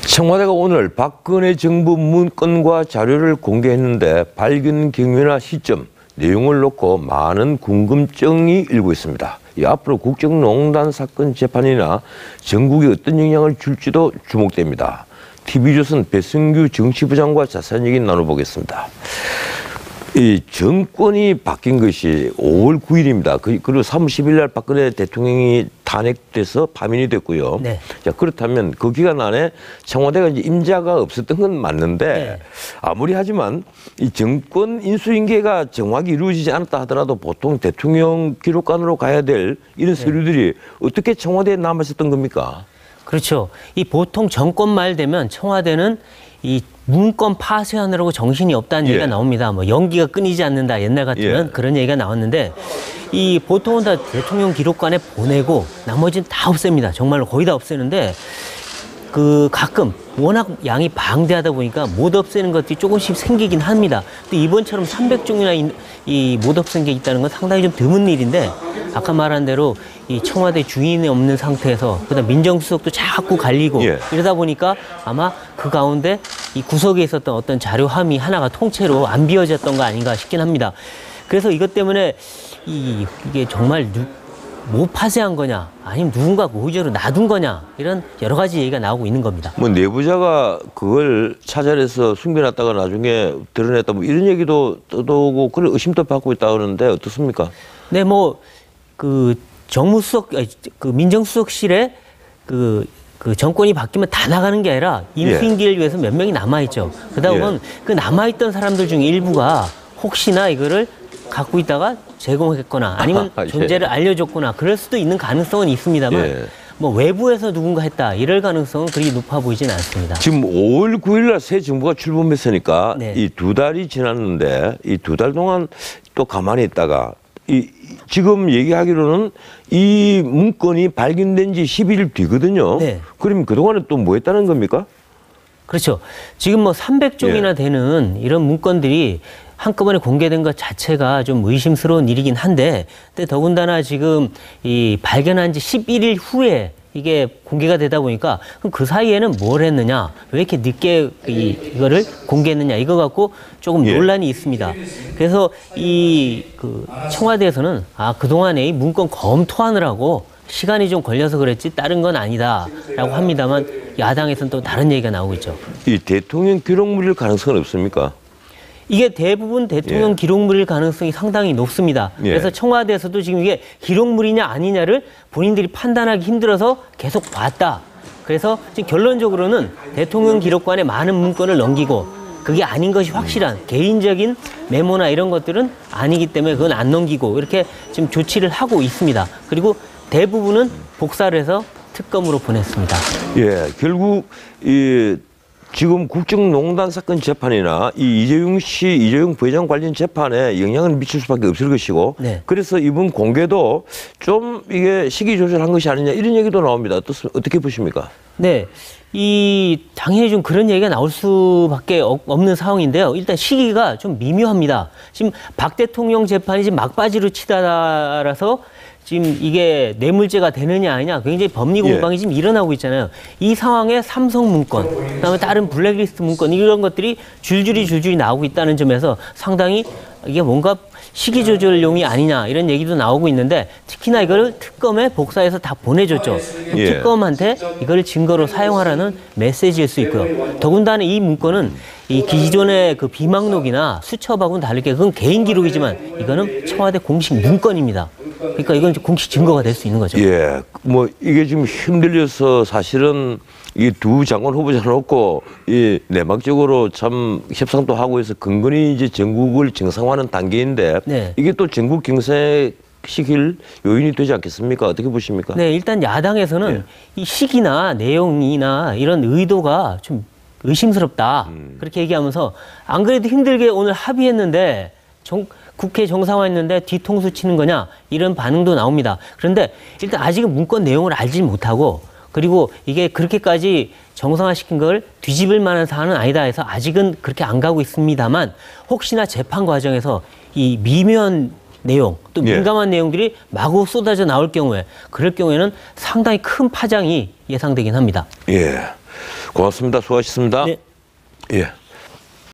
청와대가 오늘 박근혜 정부 문건과 자료를 공개했는데 발견 경위나 시점, 내용을 놓고 많은 궁금증이 일고 있습니다. 앞으로 국정농단 사건 재판이나 전국에 어떤 영향을 줄지도 주목됩니다. TV조선 배승규 정치부장과 자세한 얘기 나눠보겠습니다. 이 정권이 바뀐 것이 5월 9일입니다. 그리고 3월 10일 날 박근혜 대통령이 탄핵돼서 파면이 됐고요. 네. 자, 그렇다면 그 기간 안에 청와대가 이제 임자가 없었던 건 맞는데 네. 아무리 하지만 이 정권 인수인계가 정확히 이루어지지 않았다 하더라도 보통 대통령 기록관으로 가야 될 이런 서류들이 어떻게 청와대에 남아있었던 겁니까? 그렇죠. 이 보통 정권 말 되면 청와대는 이 문건 파쇄하느라고 정신이 없다는 얘기가 나옵니다. 뭐 연기가 끊이지 않는다. 옛날 같으면 그런 얘기가 나왔는데 이 보통은 다 대통령 기록관에 보내고 나머지는 다 없앱니다. 정말로 거의 다 없애는데 그 가끔 워낙 양이 방대하다 보니까 못 없애는 것들이 조금씩 생기긴 합니다. 또 이번처럼 300종이나 이 못 없앤 게 있다는 건 상당히 좀 드문 일인데 아까 말한 대로 이 청와대 주인이 없는 상태에서 그다음 민정수석도 자꾸 갈리고 이러다 보니까 아마 그 가운데 이 구석에 있었던 어떤 자료 함의 하나가 통째로 안 비워졌던 거 아닌가 싶긴 합니다. 그래서 이것 때문에 이게 정말 못 파쇄한 거냐 아니면 누군가 의도로 놔둔 거냐 이런 여러 가지 얘기가 나오고 있는 겁니다. 뭐 내부자가 그걸 찾아내서 숨겨놨다가 나중에 드러냈다 뭐 이런 얘기도 떠도고 그런 의심도 받고 있다 그러는데 어떻습니까? 네, 뭐 그 정무수석 그 민정수석실에 그 정권이 바뀌면 다 나가는 게 아니라 인수인계를 위해서 몇 명이 남아있죠. 그러다 보면 그 남아있던 사람들 중에 일부가 혹시나 이거를 갖고 있다가 제공했거나 아니면 존재를 알려줬거나 그럴 수도 있는 가능성은 있습니다만 뭐 외부에서 누군가 했다 이럴 가능성은 그리 높아 보이진 않습니다. 지금 5월 9일 날 새 정부가 출범했으니까 이 2달이 지났는데 이 2달 동안 또 가만히 있다가 지금 얘기하기로는 이 문건이 발견된 지 10일 뒤거든요. 그럼 그동안에 또 뭐 했다는 겁니까? 그렇죠. 지금 뭐 300종이나 되는 이런 문건들이 한꺼번에 공개된 것 자체가 좀 의심스러운 일이긴 한데, 근데 더군다나 지금 이 발견한 지 11일 후에 이게 공개가 되다 보니까 그럼 그 사이에는 뭘 했느냐, 왜 이렇게 늦게 이거를 공개했느냐, 이거 갖고 조금 논란이 있습니다. 그래서 그 청와대에서는 그동안에 이 문건 검토하느라고 시간이 좀 걸려서 그랬지 다른 건 아니다라고 합니다만 야당에서는 또 다른 얘기가 나오고 있죠. 이 대통령 기록물일 가능성은 없습니까? 이게 대부분 대통령 기록물일 가능성이 상당히 높습니다. 그래서 청와대에서도 지금 이게 기록물이냐 아니냐를 본인들이 판단하기 힘들어서 계속 봤다. 그래서 지금 결론적으로는 대통령 기록관에 많은 문건을 넘기고 그게 아닌 것이 확실한 개인적인 메모나 이런 것들은 아니기 때문에 그건 안 넘기고 이렇게 지금 조치를 하고 있습니다. 그리고 대부분은 복사를 해서 특검으로 보냈습니다. 결국 지금 국정농단 사건 재판이나 이 이재용 부회장 관련 재판에 영향을 미칠 수밖에 없을 것이고, 그래서 이번 공개도 좀 이게 시기 조절한 것이 아니냐 이런 얘기도 나옵니다. 어떻게 보십니까? 네, 당연히 좀 그런 얘기가 나올 수밖에 없는 상황인데요. 일단 시기가 좀 미묘합니다. 지금 박 대통령 재판이 지금 막바지로 치달아서 지금 이게 뇌물죄가 되느냐 아니냐 굉장히 법리 공방이 지금 일어나고 있잖아요. 이 상황에 삼성 문건, 그다음에 다른 블랙리스트 문건 이런 것들이 줄줄이 나오고 있다는 점에서 상당히 이게 뭔가 시기 조절용이 아니냐 이런 얘기도 나오고 있는데, 특히나 이거를 특검에 복사해서 다 보내줬죠. 특검한테 이걸 증거로 사용하라는 메시지일 수 있고요. 더군다나 이 문건은 이 기존의 그 비망록이나 수첩하고는 다르게 그건 개인 기록이지만 이거는 청와대 공식 문건입니다. 그러니까 이건 공식 증거가 될 수 있는 거죠. 뭐 이게 지금 힘들려서 사실은 이 두 장관 후보자 놓고 내막적으로 참 협상도 하고 해서 근근히 이제 전국을 정상화하는 단계인데 이게 또 전국 경색시킬 요인이 되지 않겠습니까? 어떻게 보십니까? 네, 일단 야당에서는 이 시기나 내용이나 이런 의도가 좀 의심스럽다. 그렇게 얘기하면서 안 그래도 힘들게 오늘 합의했는데 국회 정상화했는데 뒤통수 치는 거냐 이런 반응도 나옵니다. 그런데 일단 아직은 문건 내용을 알지 못하고, 그리고 이게 그렇게까지 정상화시킨 걸 뒤집을 만한 사안은 아니다 해서 아직은 그렇게 안 가고 있습니다만, 혹시나 재판 과정에서 이 미묘한 내용 또 민감한 내용들이 마구 쏟아져 나올 경우에, 그럴 경우에는 상당히 큰 파장이 예상되긴 합니다. 고맙습니다. 수고하셨습니다. 네. 예.